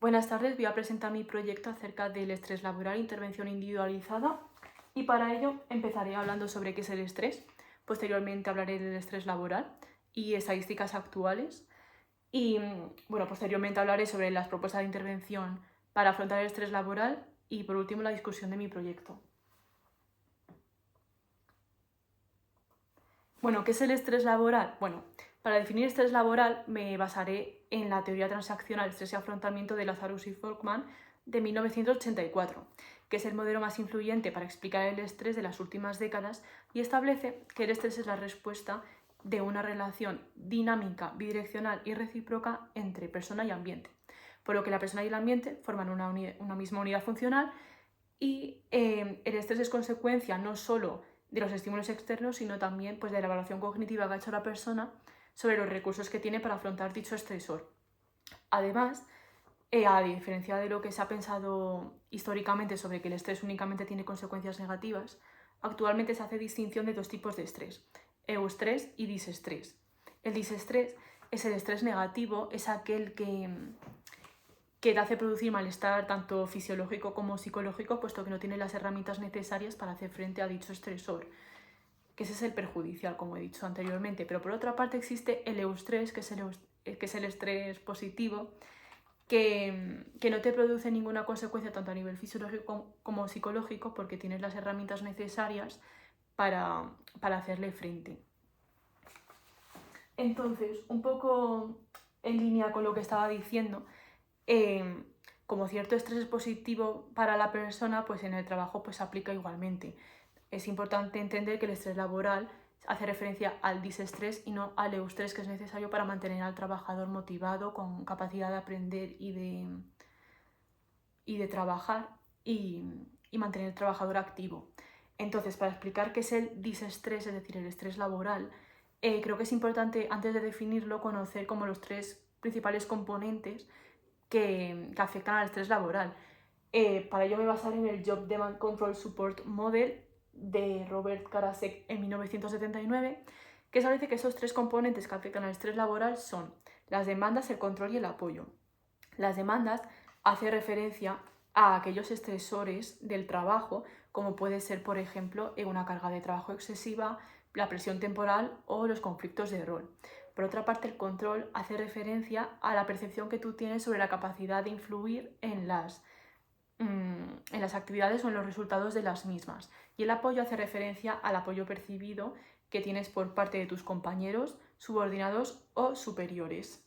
Buenas tardes, voy a presentar mi proyecto acerca del estrés laboral, intervención individualizada, y para ello empezaré hablando sobre qué es el estrés. Posteriormente hablaré del estrés laboral y estadísticas actuales y posteriormente hablaré sobre las propuestas de intervención para afrontar el estrés laboral y por último la discusión de mi proyecto. ¿Qué es el estrés laboral? Para definir estrés laboral me basaré en la teoría transaccional estrés y afrontamiento de Lazarus y Folkman de 1984, que es el modelo más influyente para explicar el estrés de las últimas décadas y establece que el estrés es la respuesta de una relación dinámica, bidireccional y recíproca entre persona y ambiente, por lo que la persona y el ambiente forman una misma unidad funcional y el estrés es consecuencia no solo de los estímulos externos, sino también de la evaluación cognitiva que ha hecho la persona sobre los recursos que tiene para afrontar dicho estresor. Además, a diferencia de lo que se ha pensado históricamente sobre que el estrés únicamente tiene consecuencias negativas, actualmente se hace distinción de dos tipos de estrés, eustrés y disestrés. El disestrés es el estrés negativo, es aquel que te hace producir malestar tanto fisiológico como psicológico, puesto que no tiene las herramientas necesarias para hacer frente a dicho estresor, que ese es el perjudicial, como he dicho anteriormente. Pero por otra parte existe el eustrés, que es el estrés positivo, que no te produce ninguna consecuencia tanto a nivel fisiológico como psicológico, porque tienes las herramientas necesarias para hacerle frente. Entonces, un poco en línea con lo que estaba diciendo, como cierto estrés es positivo para la persona, pues en el trabajo se aplica igualmente. Es importante entender que el estrés laboral hace referencia al disestrés y no al eustrés, que es necesario para mantener al trabajador motivado, con capacidad de aprender y de trabajar y mantener al trabajador activo. Entonces, para explicar qué es el disestrés, es decir, el estrés laboral, creo que es importante, antes de definirlo, conocer como los tres principales componentes que afectan al estrés laboral. Para ello me basaré en el Job Demand Control Support Model de Robert Karasek en 1979, que establece que esos tres componentes que afectan al estrés laboral son las demandas, el control y el apoyo. Las demandas hacen referencia a aquellos estresores del trabajo, como puede ser, por ejemplo, una carga de trabajo excesiva, la presión temporal o los conflictos de rol. Por otra parte, el control hace referencia a la percepción que tú tienes sobre la capacidad de influir en las actividades o en los resultados de las mismas. Y el apoyo hace referencia al apoyo percibido que tienes por parte de tus compañeros, subordinados o superiores.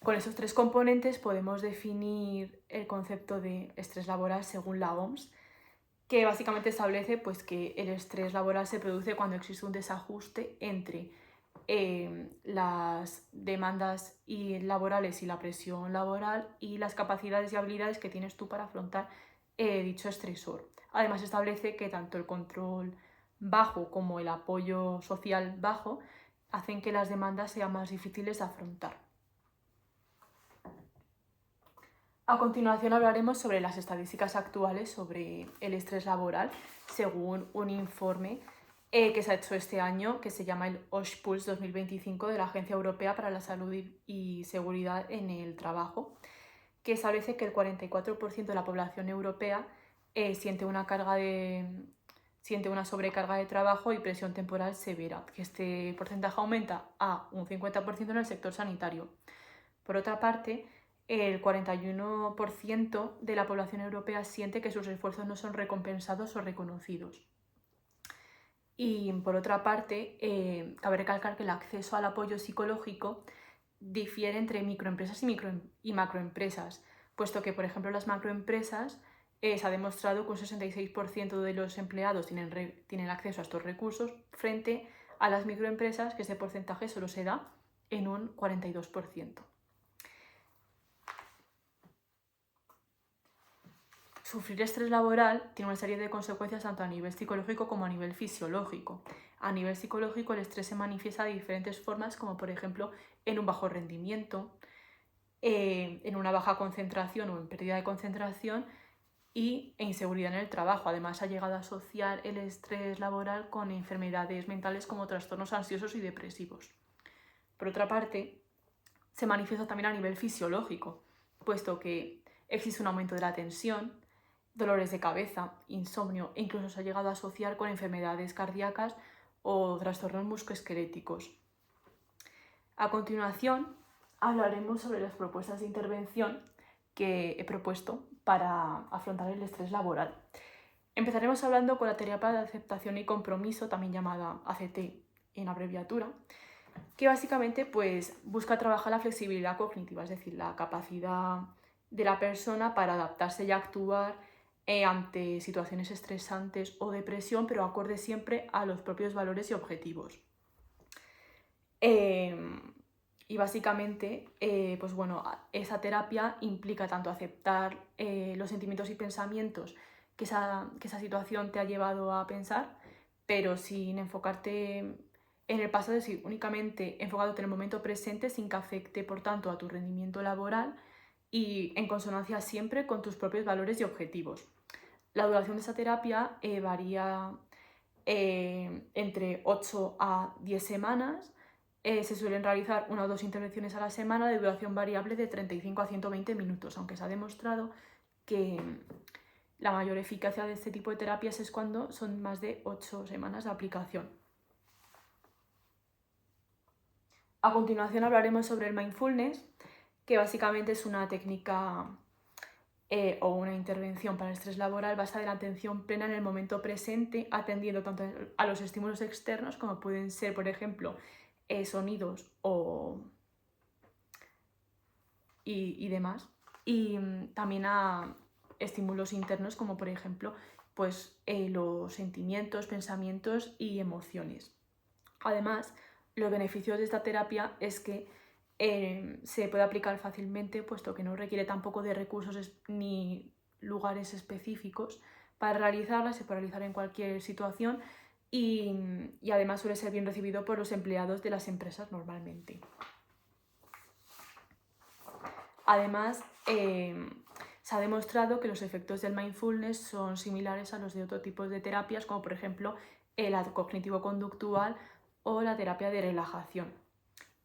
Con esos tres componentes podemos definir el concepto de estrés laboral según la OMS, que básicamente establece que el estrés laboral se produce cuando existe un desajuste entre las demandas laborales y la presión laboral y las capacidades y habilidades que tienes tú para afrontar dicho estresor. Además establece que tanto el control bajo como el apoyo social bajo hacen que las demandas sean más difíciles de afrontar. A continuación hablaremos sobre las estadísticas actuales sobre el estrés laboral según un informe que se ha hecho este año, que se llama el OSH Pulse 2025 de la Agencia Europea para la Salud y Seguridad en el Trabajo, que establece que el 44% de la población europea siente una sobrecarga de trabajo y presión temporal severa, que este porcentaje aumenta a un 50% en el sector sanitario. Por otra parte, el 41% de la población europea siente que sus esfuerzos no son recompensados o reconocidos. Y por otra parte, cabe recalcar que el acceso al apoyo psicológico difiere entre microempresas y macroempresas, puesto que, por ejemplo, las macroempresas se ha demostrado que un 66% de los empleados tienen acceso a estos recursos, frente a las microempresas, que ese porcentaje solo se da en un 42%. Sufrir estrés laboral tiene una serie de consecuencias tanto a nivel psicológico como a nivel fisiológico. A nivel psicológico, el estrés se manifiesta de diferentes formas, como por ejemplo en un bajo rendimiento, en una baja concentración o en pérdida de concentración e inseguridad en el trabajo. Además, ha llegado a asociar el estrés laboral con enfermedades mentales como trastornos ansiosos y depresivos. Por otra parte, se manifiesta también a nivel fisiológico, puesto que existe un aumento de la tensión, dolores de cabeza, insomnio e incluso se ha llegado a asociar con enfermedades cardíacas o trastornos musculoesqueléticos. A continuación, hablaremos sobre las propuestas de intervención que he propuesto para afrontar el estrés laboral. Empezaremos hablando con la terapia de aceptación y compromiso, también llamada ACT en abreviatura, que básicamente pues, busca trabajar la flexibilidad cognitiva, es decir, la capacidad de la persona para adaptarse y actuar ante situaciones estresantes o depresión, pero acorde siempre a los propios valores y objetivos. Y básicamente, pues bueno, esa terapia implica tanto aceptar los sentimientos y pensamientos que esa situación te ha llevado a pensar, pero sin enfocarte en el pasado, es decir, únicamente enfocándote en el momento presente sin que afecte, por tanto, a tu rendimiento laboral y en consonancia siempre con tus propios valores y objetivos. La duración de esa terapia varía entre 8 a 10 semanas. Se suelen realizar 1 o 2 intervenciones a la semana de duración variable de 35 a 120 minutos, aunque se ha demostrado que la mayor eficacia de este tipo de terapias es cuando son más de 8 semanas de aplicación. A continuación hablaremos sobre el mindfulness, que básicamente es una técnica o una intervención para el estrés laboral basada en la atención plena en el momento presente, atendiendo tanto a los estímulos externos como pueden ser, por ejemplo, sonidos y demás, y también a estímulos internos como por ejemplo pues, los sentimientos, pensamientos y emociones. Además, los beneficios de esta terapia es que se puede aplicar fácilmente, puesto que no requiere tampoco de recursos ni lugares específicos para realizarla, se puede realizar en cualquier situación y además suele ser bien recibido por los empleados de las empresas normalmente. Además, se ha demostrado que los efectos del mindfulness son similares a los de otro tipo de terapias, como por ejemplo la cognitivo-conductual o la terapia de relajación.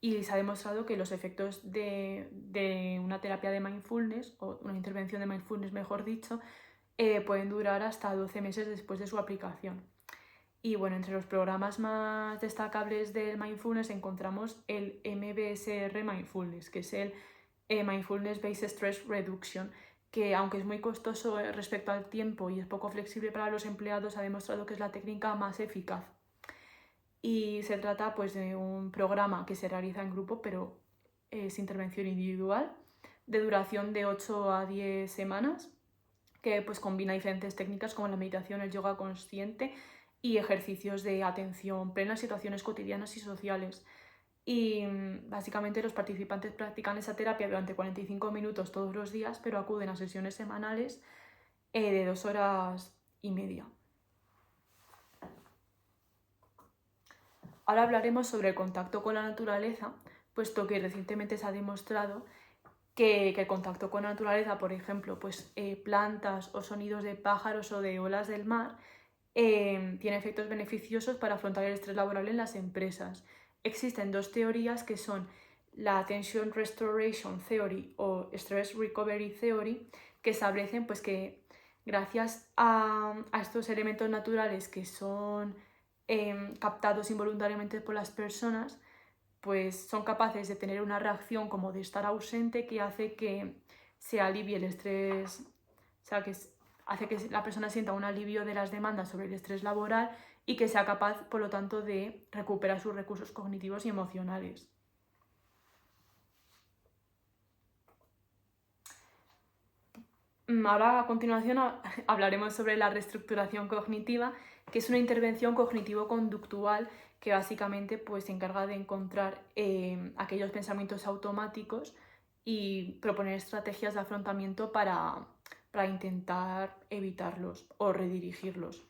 Y se ha demostrado que los efectos de una terapia de mindfulness, o una intervención de mindfulness mejor dicho, pueden durar hasta 12 meses después de su aplicación. Y bueno, entre los programas más destacables del mindfulness encontramos el MBSR Mindfulness, que es el Mindfulness Based Stress Reduction, que aunque es muy costoso respecto al tiempo y es poco flexible para los empleados, ha demostrado que es la técnica más eficaz. Y se trata pues, de un programa que se realiza en grupo, pero es intervención individual, de duración de 8 a 10 semanas, que pues, combina diferentes técnicas como la meditación, el yoga consciente y ejercicios de atención plena en situaciones cotidianas y sociales. Y básicamente los participantes practican esa terapia durante 45 minutos todos los días, pero acuden a sesiones semanales de 2 horas y media. Ahora hablaremos sobre el contacto con la naturaleza, puesto que recientemente se ha demostrado que el contacto con la naturaleza, por ejemplo, pues, plantas o sonidos de pájaros o de olas del mar, tiene efectos beneficiosos para afrontar el estrés laboral en las empresas. Existen 2 teorías que son la Tension Restoration Theory o Stress Recovery Theory, que establecen pues, que gracias a estos elementos naturales que son captados involuntariamente por las personas, pues son capaces de tener una reacción como de estar ausente que hace que se alivie el estrés, o sea, que hace que la persona sienta un alivio de las demandas sobre el estrés laboral y que sea capaz, por lo tanto, de recuperar sus recursos cognitivos y emocionales. Ahora, a continuación, hablaremos sobre la reestructuración cognitiva, que es una intervención cognitivo-conductual que básicamente pues, se encarga de encontrar aquellos pensamientos automáticos y proponer estrategias de afrontamiento para intentar evitarlos o redirigirlos.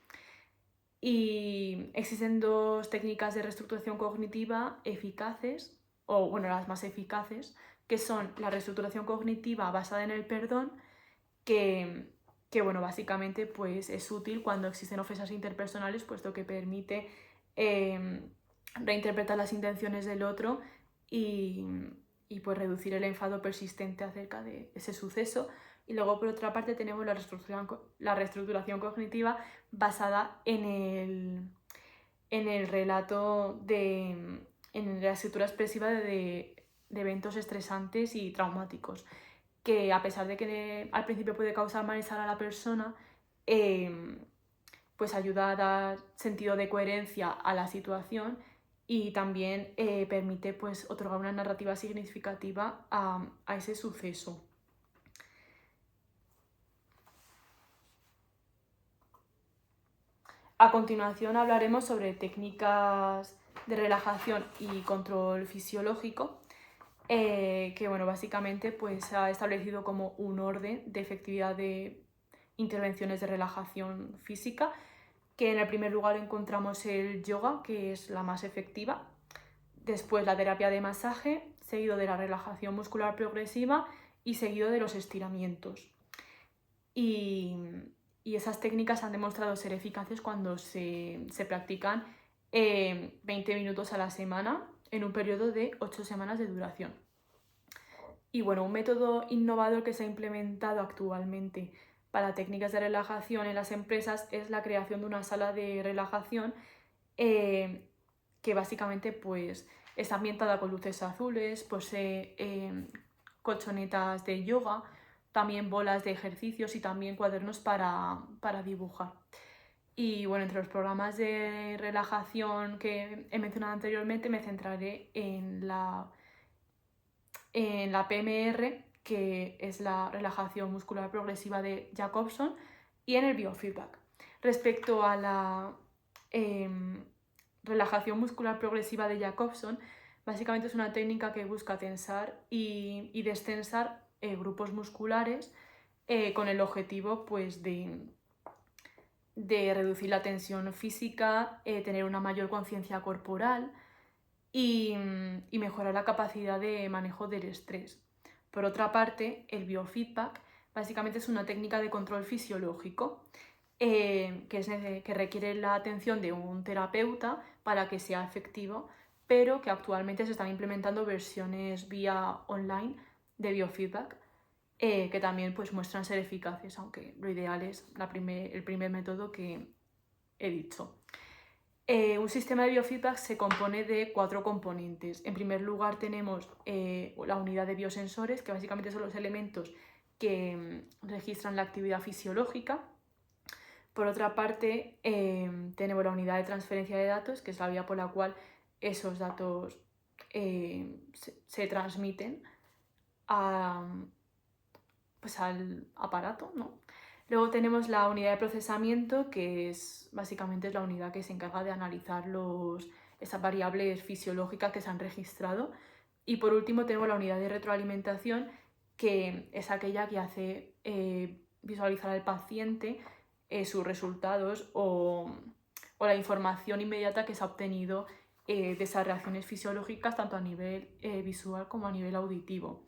Y existen 2 técnicas de reestructuración cognitiva eficaces, o bueno, las más eficaces, que son la reestructuración cognitiva basada en el perdón, que bueno, básicamente pues, es útil cuando existen ofensas interpersonales, puesto que permite reinterpretar las intenciones del otro y pues reducir el enfado persistente acerca de ese suceso. Y luego, por otra parte, tenemos la reestructuración cognitiva basada en el relato en la escritura expresiva de eventos estresantes y traumáticos, que a pesar de que al principio puede causar malestar a la persona, pues ayuda a dar sentido de coherencia a la situación y también permite pues otorgar una narrativa significativa a ese suceso. A continuación hablaremos sobre técnicas de relajación y control fisiológico, que bueno, básicamente pues, se ha establecido como un orden de efectividad de intervenciones de relajación física, que en el primer lugar encontramos el yoga, que es la más efectiva, después la terapia de masaje, seguido de la relajación muscular progresiva y seguido de los estiramientos. Y esas técnicas han demostrado ser eficaces cuando se practican 20 minutos a la semana en un periodo de 8 semanas de duración. Y bueno, un método innovador que se ha implementado actualmente para técnicas de relajación en las empresas es la creación de una sala de relajación que básicamente pues, está ambientada con luces azules, posee colchonetas de yoga, también bolas de ejercicios y también cuadernos para dibujar. Y bueno, entre los programas de relajación que he mencionado anteriormente me centraré en la PMR, que es la relajación muscular progresiva de Jacobson, y en el biofeedback. Respecto a la relajación muscular progresiva de Jacobson, básicamente es una técnica que busca tensar y destensar grupos musculares con el objetivo pues, de reducir la tensión física, tener una mayor conciencia corporal y mejorar la capacidad de manejo del estrés. Por otra parte, el biofeedback básicamente es una técnica de control fisiológico que requiere la atención de un terapeuta para que sea efectivo, pero que actualmente se están implementando versiones vía online de biofeedback que también pues, muestran ser eficaces, aunque lo ideal es el primer método que he dicho. Un sistema de biofeedback se compone de 4 componentes. En primer lugar tenemos la unidad de biosensores, que básicamente son los elementos que registran la actividad fisiológica. Por otra parte, tenemos la unidad de transferencia de datos, que es la vía por la cual esos datos se transmiten pues al aparato, ¿no? Luego tenemos la unidad de procesamiento, que es básicamente la unidad que se encarga de analizar esas variables fisiológicas que se han registrado. Y por último tenemos la unidad de retroalimentación, que es aquella que hace visualizar al paciente sus resultados o la información inmediata que se ha obtenido de esas reacciones fisiológicas, tanto a nivel visual como a nivel auditivo.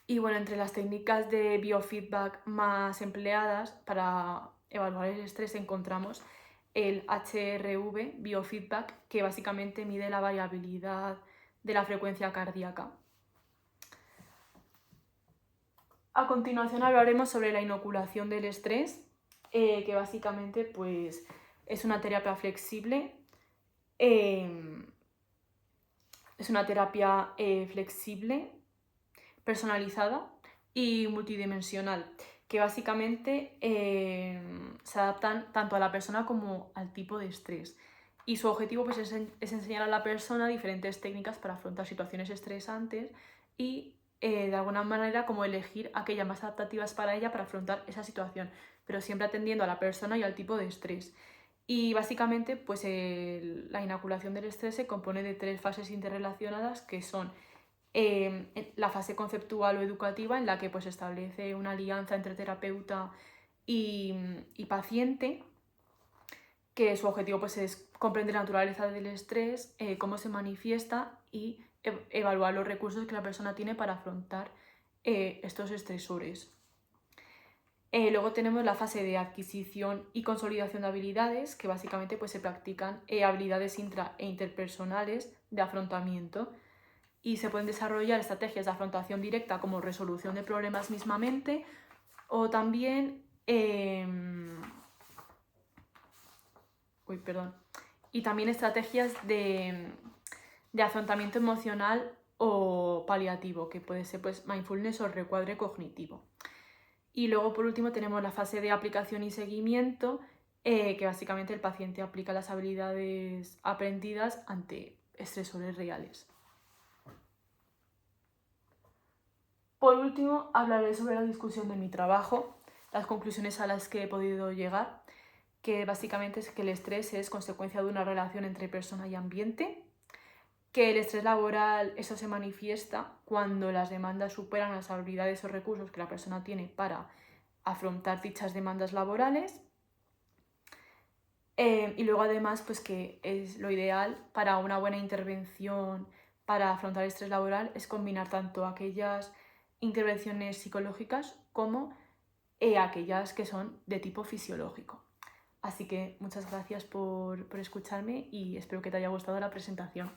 Y bueno, entre las técnicas de biofeedback más empleadas para evaluar el estrés encontramos el HRV biofeedback, que básicamente mide la variabilidad de la frecuencia cardíaca. A continuación hablaremos sobre la inoculación del estrés, que básicamente pues, es una terapia flexible. Personalizada y multidimensional, que básicamente se adaptan tanto a la persona como al tipo de estrés. Y su objetivo pues, es enseñar a la persona diferentes técnicas para afrontar situaciones estresantes y de alguna manera como elegir aquellas más adaptativas para ella para afrontar esa situación, pero siempre atendiendo a la persona y al tipo de estrés. Y básicamente pues, la inoculación del estrés se compone de 3 fases interrelacionadas, que son la fase conceptual o educativa, en la que pues, establece una alianza entre terapeuta y paciente, que su objetivo pues, es comprender la naturaleza del estrés, cómo se manifiesta y evaluar los recursos que la persona tiene para afrontar estos estresores. Luego tenemos la fase de adquisición y consolidación de habilidades, que básicamente pues, se practican habilidades intra e interpersonales de afrontamiento. y se pueden desarrollar estrategias de afrontación directa como resolución de problemas mismamente o también y también estrategias de afrontamiento emocional o paliativo, que puede ser pues mindfulness o recuadre cognitivo. Y luego por último tenemos la fase de aplicación y seguimiento, que básicamente el paciente aplica las habilidades aprendidas ante estresores reales. Por último, hablaré sobre la discusión de mi trabajo, las conclusiones a las que he podido llegar, que básicamente es que el estrés es consecuencia de una relación entre persona y ambiente, que el estrés laboral, eso se manifiesta cuando las demandas superan las habilidades o recursos que la persona tiene para afrontar dichas demandas laborales. Y luego además pues que es lo ideal para una buena intervención para afrontar el estrés laboral es combinar tanto aquellas intervenciones psicológicas como aquellas que son de tipo fisiológico. Así que muchas gracias por escucharme y espero que te haya gustado la presentación.